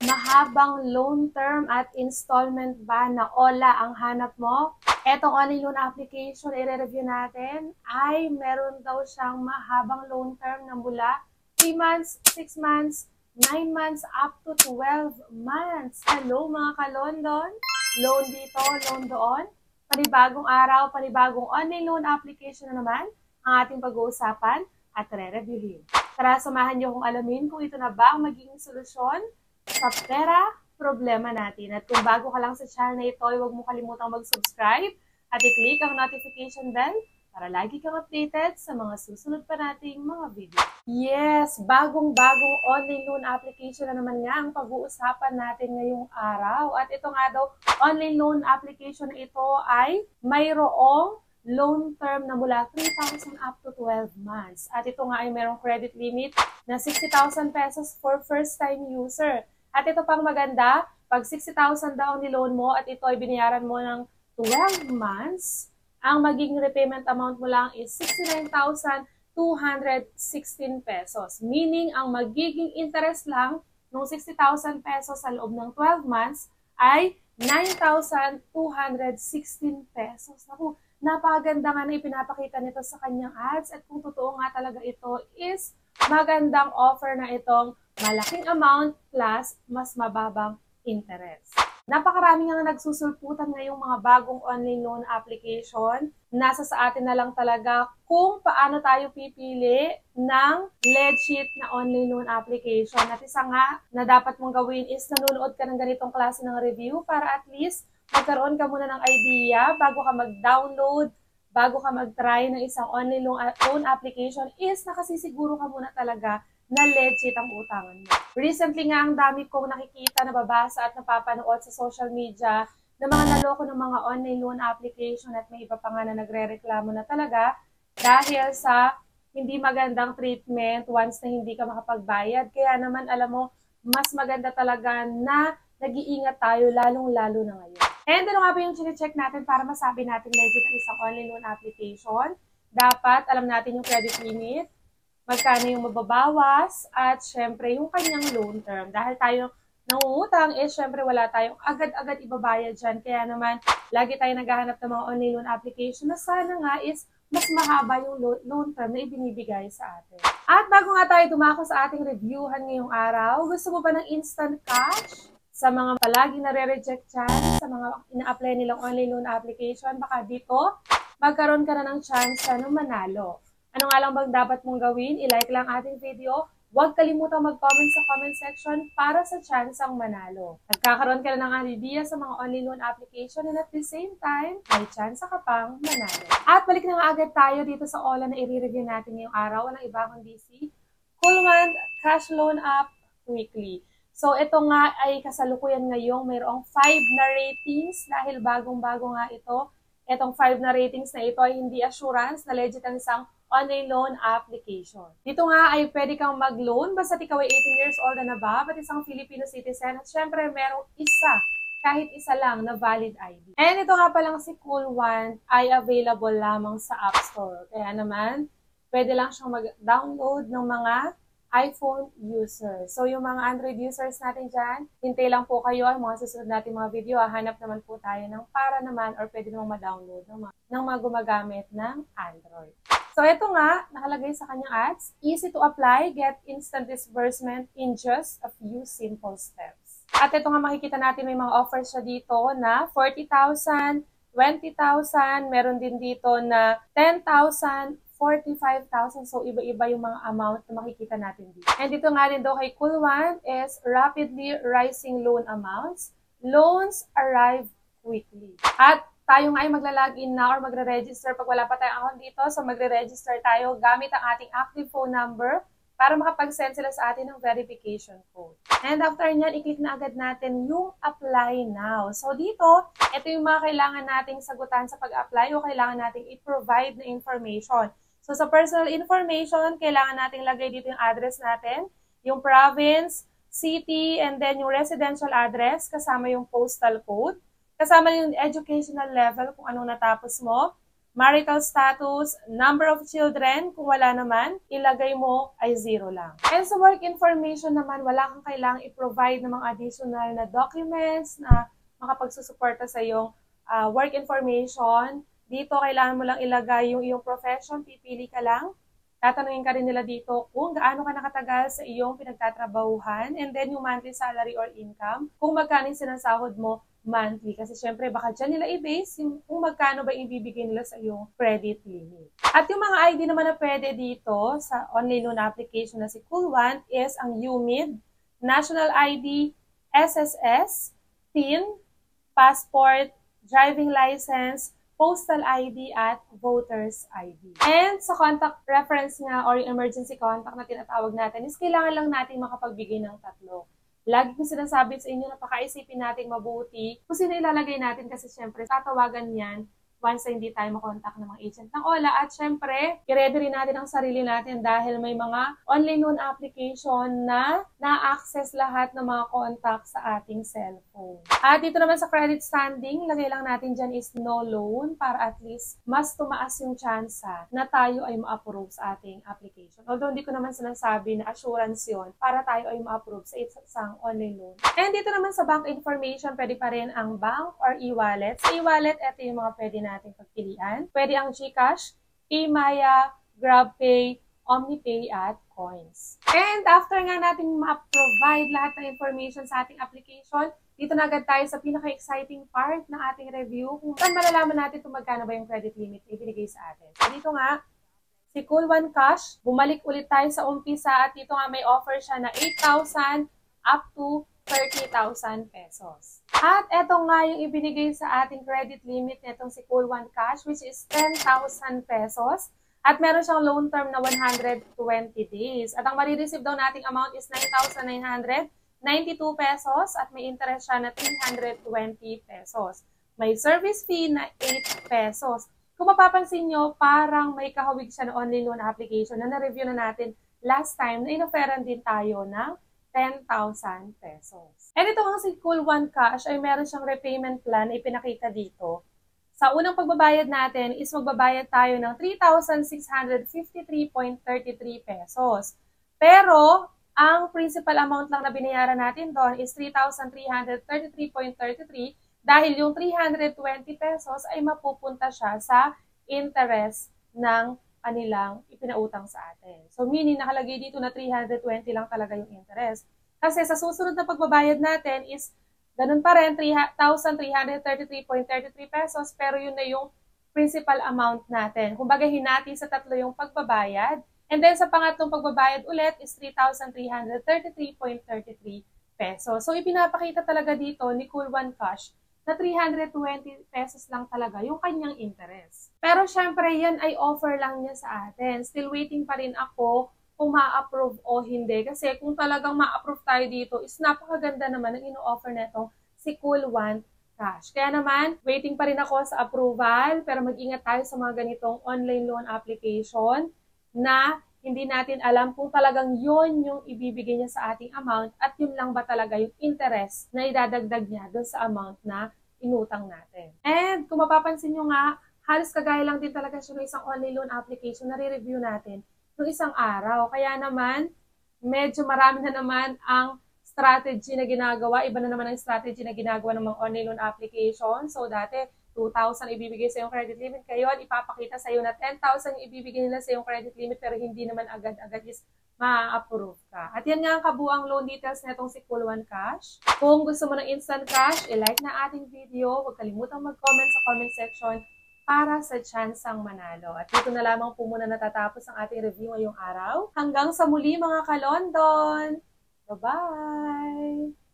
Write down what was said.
Mahabang loan term at installment ba na OLA ang hanap mo? Etong online loan application i-review natin ay meron daw siyang mahabang loan term na mula 3 months, 6 months, 9 months, up to 12 months. Hello mga ka-London! Loan dito, loan doon. Panibagong araw, panibagong online loan application na naman ang ating pag-uusapan at re-reviewin. Tara, samahan niyo kung alamin kung ito na ba ang magiging solusyon sa pera problema natin. At kung bago ka lang sa channel na ito, huwag mo kalimutang mag-subscribe at i-click ang notification bell para lagi kang updated sa mga susunod pa nating mga video. Yes, bagong-bagong online loan application na naman nga ang pag-uusapan natin ngayong araw. At ito nga daw, online loan application na ito ay mayroong loan term na mula 3,000 up to 12 months. At ito nga ay mayroong credit limit na 60,000 pesos for first-time user. At ito pang maganda, pag 60,000 daw ang niloan mo at ito ay binayaran mo ng 12 months, ang magiging repayment amount mo lang is 69,216 pesos. Meaning, ang magiging interest lang ng 60,000 pesos sa loob ng 12 months ay 9,216 pesos. Naku, napakaganda nga na ipinapakita nito sa kanyang ads at kung totoo nga talaga ito is magandang offer na itong malaking amount plus mas mababang interest. Napakarami nga nagsusulputan ngayong mga bagong online loan application. Nasa sa atin na lang talaga kung paano tayo pipili ng legit na online loan application. At isa nga na dapat mong gawin is nanonood ka ng ganitong klase ng review para at least magkaroon ka muna ng idea bago ka mag-download, bago ka mag-try ng isang online loan application is nakasisiguro ka muna talaga na legit ang utangan mo. Recently nga, ang dami kong nakikita, nababasa at napapanood sa social media na mga naloko ng mga online loan application at may iba pa nga na nagre-reklamo na talaga dahil sa hindi magandang treatment once na hindi ka makapagbayad. Kaya naman, alam mo, mas maganda talaga na nag-iingat tayo lalong-lalo na ngayon. And ano nga ba yung chine-check natin para masabi natin legit ang isang online loan application? Dapat alam natin yung credit limit, magkano yung mababawas, at syempre yung kanyang loan term. Dahil tayo nangungutang, syempre wala tayong agad-agad ibabayad dyan. Kaya naman, lagi tayo naghahanap ng mga online loan application na sana nga is mas mahaba yung loan term na ibinibigay sa atin. At bago nga tayo dumako sa ating reviewhan ngayong araw, gusto mo ba ng instant cash? Sa mga palagi nare-reject dyan, sa mga ina-apply nilang online loan application, baka dito magkaroon ka na ng chance na manalo. Ano nga lang bang dapat mong gawin? I-like lang ating video. Huwag kalimutang mag-comment sa comment section para sa chance ang manalo. Nagkakaroon ka na ng idea sa mga online loan application and at the same time, may chance ka pang manalo. At balik na nga agad tayo dito sa OLA na i-review natin ngayong araw. Walang iba kundi si Coolman Cash Loan App Weekly. So ito nga ay kasalukuyan ngayong mayroong 5 na ratings dahil bagong-bago nga ito. Itong 5 na ratings na ito ay hindi assurance na legit ang isang online loan application. Dito nga ay pwede kang mag-loan basta ikaw ay 18 years old and above at isang Filipino citizen at syempre merong isa, kahit isa lang na valid ID. And ito nga palang si Cool One ay available lamang sa App Store. Kaya naman, pwede lang siyang mag-download ng mga iPhone users. So yung mga Android users natin dyan, hintay lang po kayo ang mga susunod natin mga video. Hanap naman po tayo ng para naman or pwede namang ma-download ng mga gumagamit ng Android. So ito nga, nakalagay sa kanyang ads, easy to apply, get instant disbursement in just a few simple steps. At ito nga makikita natin may mga offers siya dito na 40,000, 20,000, meron din dito na 10,000, 45,000. So, iba-iba yung mga amount na makikita natin dito. And dito nga rin daw kay Cool One is rapidly rising loan amounts. Loans arrive quickly. At tayo nga ay magla-login na or magre-register pag wala pa tayong account dito. So, magre-register tayo gamit ang ating active phone number para makapag-send sila sa atin ng verification code. And after nyan, i-click na agad natin yung apply now. So, dito, ito yung mga kailangan nating sagutan sa pag-apply o kailangan nating i-provide na information. So, sa personal information, kailangan nating lagay dito yung address natin, yung province, city, and then yung residential address, kasama yung postal code. Kasama yung educational level kung anong natapos mo, marital status, number of children, kung wala naman, ilagay mo ay 0 lang. And sa work information naman, wala kang kailangang i-provide ng mga additional na documents na makapagsusuporta sa iyong work information. Dito, kailangan mo lang ilagay yung iyong profession, pipili ka lang. Tatanungin ka rin nila dito kung gaano ka nakatagal sa iyong pinagtatrabahuhan, and then yung monthly salary or income, kung magkano yung sinasahod mo monthly. Kasi syempre, baka dyan nila i-base kung magkano ba ibibigay nila sa iyong credit limit. At yung mga ID naman na pwede dito sa online loan application na si Cool One is ang UMID, National ID, SSS, PIN, passport, driving license, postal ID, at voter's ID. And sa contact reference nga or yung emergency contact na tinatawag natin is kailangan lang natin makapagbigay ng 3. Lagi kong sinasabi sa inyo na pakaisipin natin mabuti kung sino ilalagay natin kasi syempre tatawagan yan once na hindi tayo makontak ng mga agent ng OLA. At syempre, i-ready rin natin ang sarili natin dahil may mga online loan application na na-access lahat ng mga contact sa ating cellphone. At dito naman sa credit standing, lagay lang natin dyan is no loan para at least mas tumaas yung tsansa na tayo ay ma-approve sa ating application. Although hindi ko naman sinasabi na assurance yon para tayo ay ma-approve sa isang online loan. And dito naman sa bank information, pwede pa rin ang bank or e-wallet. Sa e-wallet, ito yung mga pwede natin pagpilian. Pwede ang GCash, eMaya, GrabPay, OmniPay, at Coins. And after nga natin ma-provide lahat ng information sa ating application, dito na agad tayo sa pinaka-exciting part ng ating review kung saan malalaman natin kung magkano ba yung credit limit na ibinigay sa atin. So dito nga, si Cool One Cash, bumalik ulit tayo sa umpisa at dito nga may offer siya na 8,000 up to 30,000 pesos. At eto nga yung ibinigay sa ating credit limit nitong si Cool One Cash, which is 10,000 pesos. At meron siyang loan term na 120 days. At ang marireceive daw nating amount is 9,992 pesos at may interest siya na 320 pesos. May service fee na 8 pesos. Kung mapapansin nyo, parang may kahawig siya na online loan application na na-review na natin last time na inoferan din tayo ng 10,000 pesos. And ito ang si Cool One Cash ay meron siyang repayment plan na ipinakita dito. Sa unang pagbabayad natin is magbabayad tayo ng 3,653.33 pesos. Pero ang principal amount lang na binayaran natin doon is 3,333.33 dahil yung 320 pesos ay mapupunta siya sa interest ng kanilang ipinautang sa atin. So meaning nakalagay dito na 320 lang talaga yung interest. Kasi sa susunod na pagbabayad natin is ganun pa rin 3,333.33 pesos pero yun na yung principal amount natin. Kumbaga hinati sa 3 yung pagbabayad. And then sa pangatlong pagbabayad ulit is 3,333.33 pesos. So ipinapakita talaga dito ni Cool One Cash na 320 pesos lang talaga yung kanyang interest. Pero syempre, yan ay offer lang niya sa atin. Still waiting pa rin ako kung ma-approve o hindi. Kasi kung talagang ma-approve tayo dito, is napakaganda naman ang ino-offer netong si Cool One Cash. Kaya naman, waiting pa rin ako sa approval, pero mag-ingat tayo sa mga ganitong online loan application na hindi natin alam kung talagang yun yung ibibigay niya sa ating amount at yun lang ba talaga yung interest na idadagdag niya doon sa amount na inutang natin. And kung mapapansin nyo nga, halos kagaya lang din talaga siya ng isang online loan application na re-review natin ng isang araw. Kaya naman, medyo marami na naman ang strategy na ginagawa. Iba na naman ang strategy na ginagawa ng mga online loan application. So dati, 2,000 ibibigay sa yung credit limit. Ngayon, ipapakita sa iyo na 10,000 ibibigay nila sa yung credit limit pero hindi naman agad-agad is ma-approve ka. At yan nga ang kabuang loan details na itong si Cool One Cash. Kung gusto mo ng instant cash, i-like na ating video. Huwag kalimutang mag-comment sa comment section para sa tsansang manalo. At dito na lamang po muna natatapos ang ating review ngayong araw. Hanggang sa muli mga ka-London! Bye-bye!